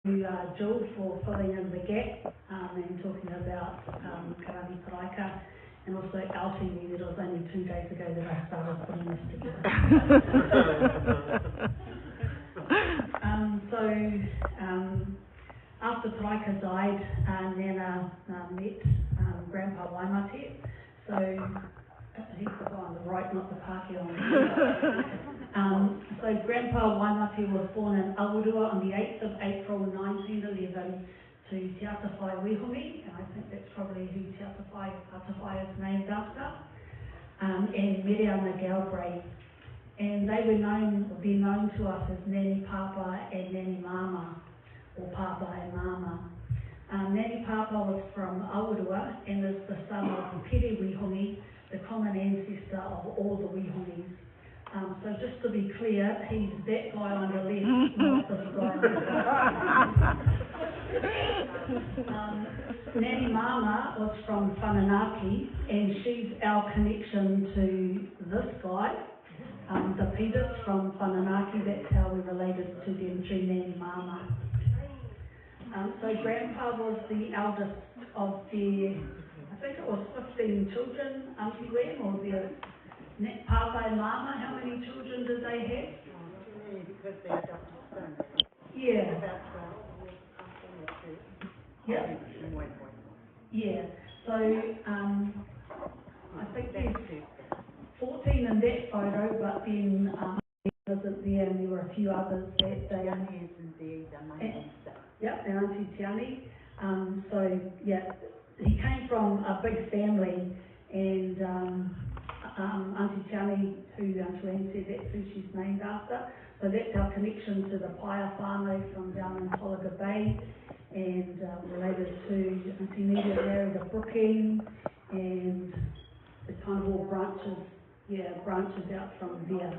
Jill for filling in the gap and talking about Karani Paraika, and also outing me that it was only 2 days ago that I started putting this together. After Paraika died, Nana met Grandpa Waimate, so he's the guy on the right, not the Pākehā on the left. So Grandpa Waimate was born in Aurua on the 8th of April 1911 to Tipene Wihongi, and I think that's probably who Tipene is named after, and Miriana Galbraith. And they were known to us as Nani Papa and Nani Mama, or Papa and Mama. Nani Papa was from Aurua and is the son of Tipene Wihongi, the common ancestor of all the Wihongis. So just to be clear, he's that guy on the left, not this guy on the right. Nani Mama was from Whanau, and she's our connection to this guy, the Peters from Whanau. That's how we related to them through Nani Mama. So Grandpa was the eldest of their, I think it was 15 children, Auntie Wem, or their Papa and Mama. How many children did they have? Because they adopted sons. Yeah. Yeah. Yeah. So I think there's 14 in that photo, but then wasn't there, and there were a few others that they and Auntie Tiani. So yeah, he came from a big family, and Auntie Tiani, who Anne said that's who she's named after. So that's our connection to the Paia whānau from down in Tolaga Bay, and related to Auntie Media married a Brookend, and it kind of all branches out from there,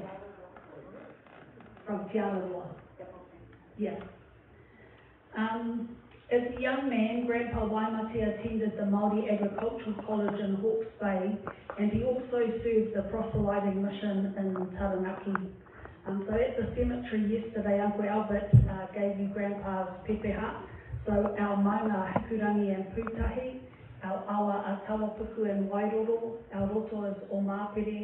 from Te Araroa. Yeah. As a young man, Grandpa Waimate attended the Māori Agricultural College in Hawke's Bay, and he also served the proselyting mission in Taranaki. So at the cemetery yesterday, Uncle Albert gave you Grandpa's pepeha. So our maunga Hikurangi and Pūtahi, our awa a Tawapuku and Wairoro, our roto is o Māpere,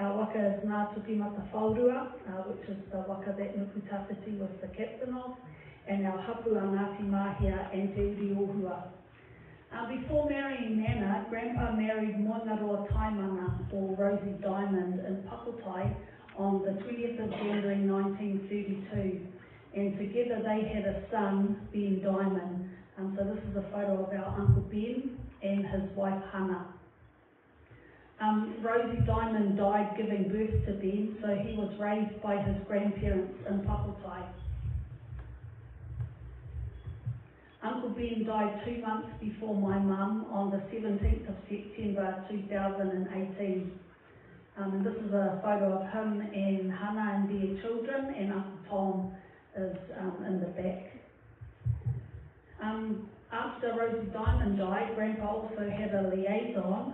our waka is Ngā Tukimata Whaurua, which is the waka that Nuku Tāwhiti was the captain of, and our hapu a Ngāti Māhia and Te Uri Ohua. Before marrying Nana, Grandpa married Monaroa Taimana, or Rosie Diamond, in Pakotai on the 20th of January 1932, and together they had a son, Ben Diamond. So this is a photo of our Uncle Ben and his wife Hannah. Rosie Diamond died giving birth to Ben, so he was raised by his grandparents in Pakotai. Uncle Ben died 2 months before my mum on the 17th of September 2018. And this is a photo of him and Hannah and their children, and Uncle Tom is in the back. After Rosie Diamond died, Grandpa also had a liaison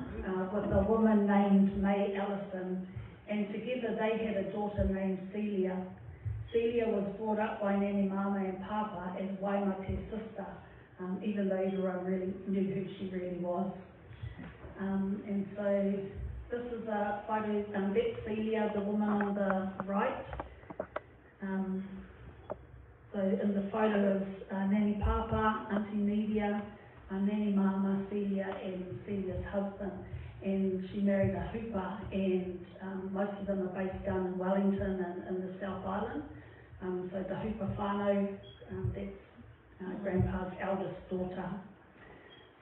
with a woman named May Ellison, and together they had a daughter named Celia. Celia was brought up by Nani Mama and Papa as Waimate's sister, even though everyone really knew who she really was. And so this is a photo, that's Celia, the woman on the right. So in the photo is Nani Papa, Auntie Media, Nani Mama, Celia, and Celia's husband. And she married a hooper, and most of them are based down in Wellington and in the South Island. So the hooper whānau, that's Grandpa's eldest daughter.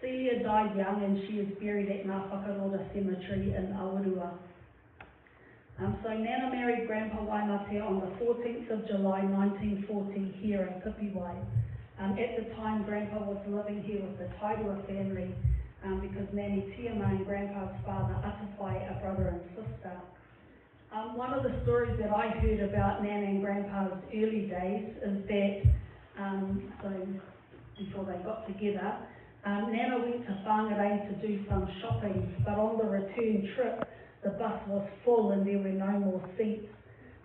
Celia died young, and she is buried at Ngā Whakarora Cemetery in Aurua. So Nana married Grandpa Waimate on the 14th of July 1940 here in Pipiwai. At the time, Grandpa was living here with the Tairua family because Nani Tiama and Grandpa's father Atawhai are brother and sister. One of the stories that I heard about Nana and Grandpa's early days is that, so before they got together, Nana went to Whangarei to do some shopping, but on the return trip, the bus was full and there were no more seats.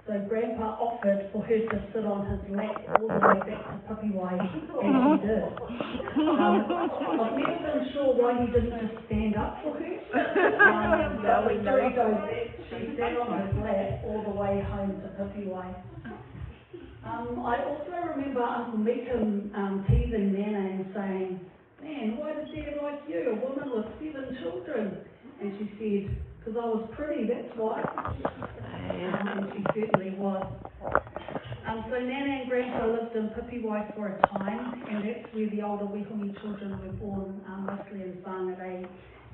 So Grandpa offered for her to sit on his lap all the way back to Papiwai, and she did. I've never been sure why he didn't just stand up for her. But the story goes that she sat on his lap all the way home to Papiwai. I also remember Uncle Meekum teasing Nana and saying, "Man, why did Dad like you, a woman with 7 children?" And she said, "Because I was pretty, that's why." And she certainly was. So Nana and Grandpa lived in Papiwai for a time, and that's where the older Wihongi children were born, mostly in Whanau.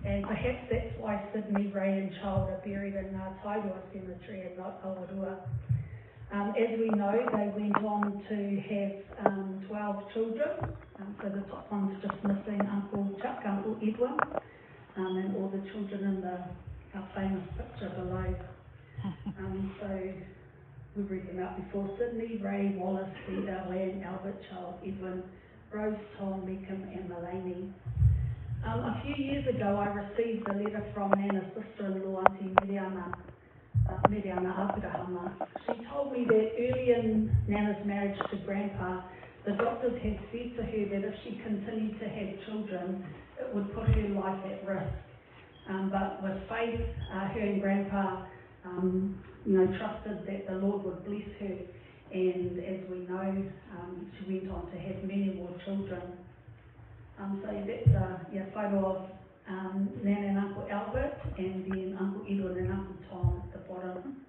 And perhaps that's why Sydney, Ray and Child are buried in Tairua Cemetery and not Awarua. As we know, they went on to have 12 children, so the top one's just missing Uncle Chuck, Uncle Edwin, and all the children in our famous picture below. So we've read them out before: Sydney, Ray, Wallace, Cedar, Lan, Albert, Child, Edwin, Rose, Tom, Meekum and Mulaney. A few years ago I received a letter from Nana's sister-in-law, Auntie Miriana Apirahama. She told me that early in Nana's marriage to Grandpa, the doctors had said to her that if she continued to have children, it would put her life at risk. But with faith, her and Grandpa trusted that the Lord would bless her, and as we know, she went on to have many more children. So that's a photo of Nana and Uncle Albert, and then Uncle Edwin and Uncle Tom at the bottom.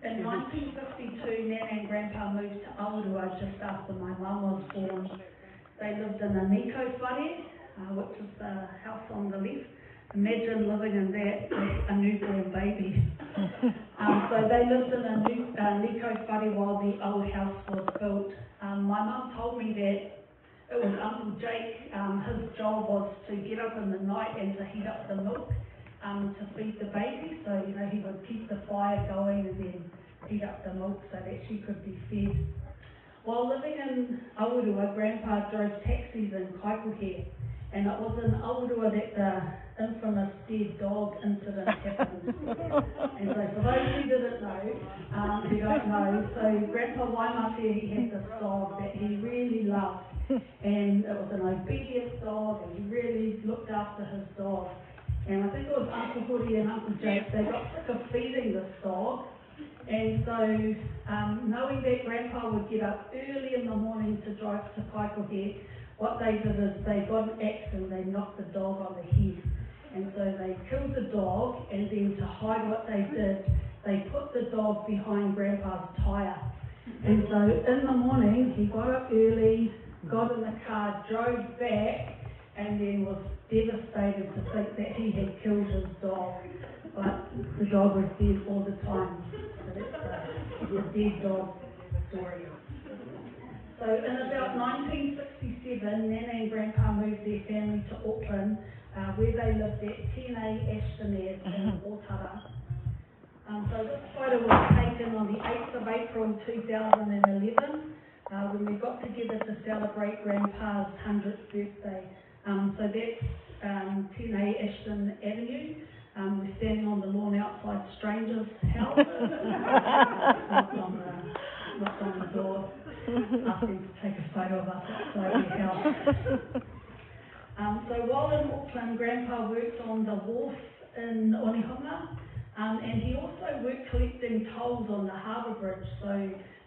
In 1952, Nana and Grandpa moved to Awarua just after my mum was born. They lived in a Nico whare, which is the house on the left. Imagine living in that with a newborn baby. So they lived in a Nico whare while the old house was built. My mum told me that it was Uncle Jake. His job was to get up in the night and to heat up the milk to feed the baby. So, he would keep the fire going and then heat up the milk so that she could be fed. While living in Awarua, Grandpa drove taxis in Kaikohe, and it was in Awarua that the infamous dead dog incident happened. And so for those who didn't know, who don't know, so Grandpa Waimate, he had this dog that he really loved, and it was an obedient dog, and he really looked after his dog. And I think it was Uncle Hori and Uncle Jake, they got sick of feeding this dog, and so knowing that Grandpa would get up early in the morning to drive to Kaikohe, what they did is they got an axe and they knocked the dog on the head. And so they killed the dog, and then to hide what they did, they put the dog behind Grandpa's tyre. And so in the morning, he got up early, got in the car, drove back, and then was devastated to think that he had killed his dog. But the dog was dead all the time. So that's the dead dog story. So in about 1967, Nana and Grandpa moved their family to Auckland, where they lived at Tipene Wihongi in Otara. So this photo was taken on the 8th of April 2011, when we got together to celebrate Grandpa's 100th birthday. So that's Tipene Wihongi Avenue. We're standing on the lawn outside strangers' houses, not on the door, asking to take a photo of us outside their house. So while in Auckland, Grandpa worked on the wharf in Onehunga, and he also worked collecting tolls on the harbour bridge. So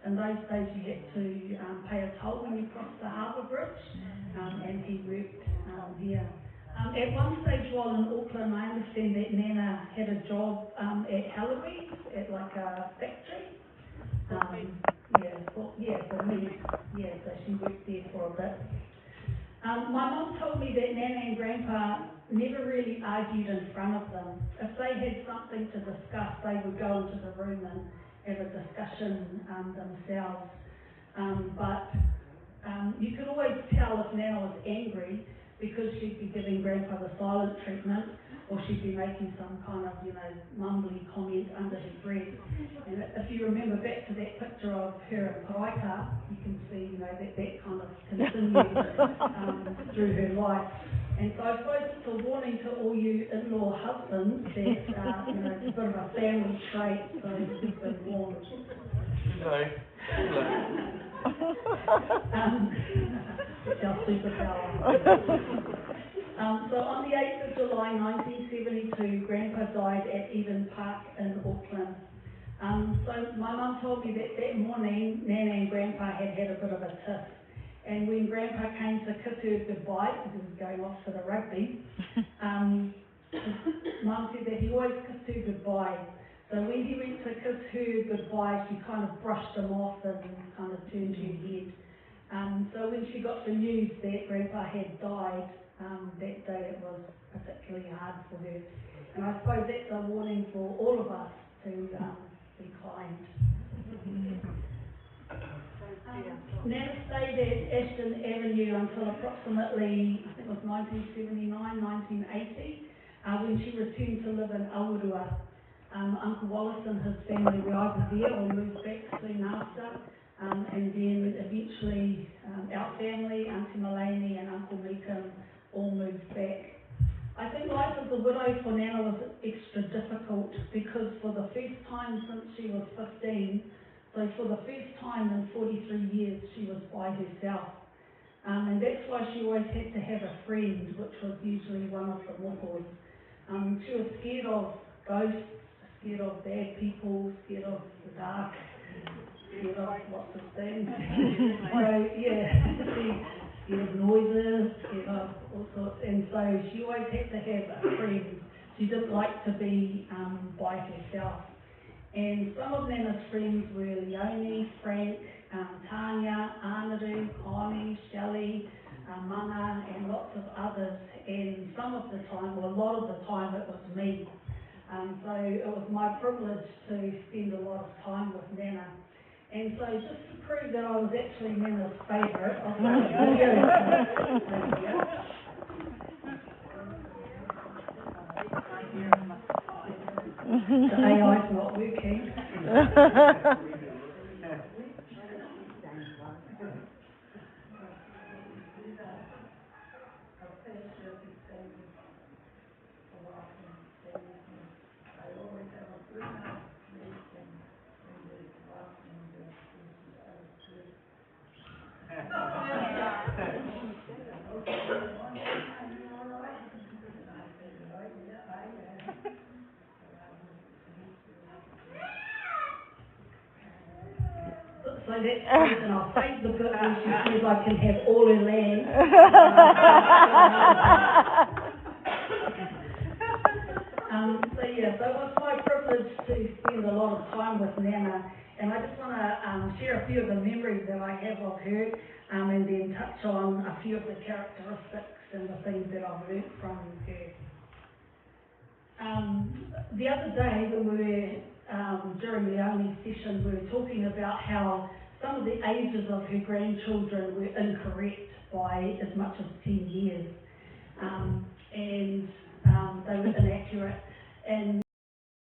in those days you had to pay a toll when you crossed the harbour bridge, and he worked here. At one stage while in Auckland, I understand that Nana had a job at Halloween, at like a factory. So she worked there for a bit. My mum told me that Nana and Grandpa never really argued in front of them. If they had something to discuss, they would go into the room and have a discussion themselves. But you could always tell if Nana was angry, because she'd be giving Grandpa the silent treatment, or she'd be making some kind of, mumbly comment under her breath. And if you remember back to that picture of her in Paraika, you can see, that kind of continued through her life. And so I suppose it's a warning to all you in-law husbands that, it's a bit of a family trait, so you've been warned. It's our superpower. So on the 8th of July 1972, Grandpa died at Eden Park in Auckland. So my mum told me that morning, Nana and Grandpa had a bit of a tiff. And when Grandpa came to kiss her goodbye, because he was going off for the rugby, Mum said that he always kissed her goodbye. So when he went to kiss her goodbye, she kind of brushed him off and kind of turned her head. So when she got the news that Grandpa had died that day, it was particularly hard for her. And I suppose that's a warning for all of us to be kind. Nana stayed at Ashton Avenue until approximately, I think it was 1979, 1980, when she returned to live in Aurua. Uncle Wallace and his family were over there or moved back soon after. And then eventually our family, Auntie Malene and Uncle Meekum, all moved back. I think life as a widow for Nana was extra difficult because for the first time since she was 15, so for the first time in 43 years, she was by herself. And that's why she always had to have a friend, which was usually one of the mokos. She was scared of ghosts, scared of bad people, scared of the dark, scared of lots of things. So, yeah, scared of noises, scared of all sorts. And so she always had to have a friend. She didn't like to be by herself. And some of Nana's friends were Leonie, Frank, Tanya, Anaru, Connie, Shelley, Mana, and lots of others. And some of the time, or a lot of the time, it was me. So it was my privilege to spend a lot of time with Nana. And so just to prove that I was actually Nana's favourite, I've got a video. The AI's not working. So that's the reason I'll save the bit where she says I can have all her land. So it was my privilege to spend a lot of time with Nana, and I just want to share a few of the memories that I have of her, and then touch on a few of the characteristics and the things that I've learnt from her. The other day when we were during the only session, we were talking about how some of the ages of her grandchildren were incorrect by as much as 10 years, and they were inaccurate. And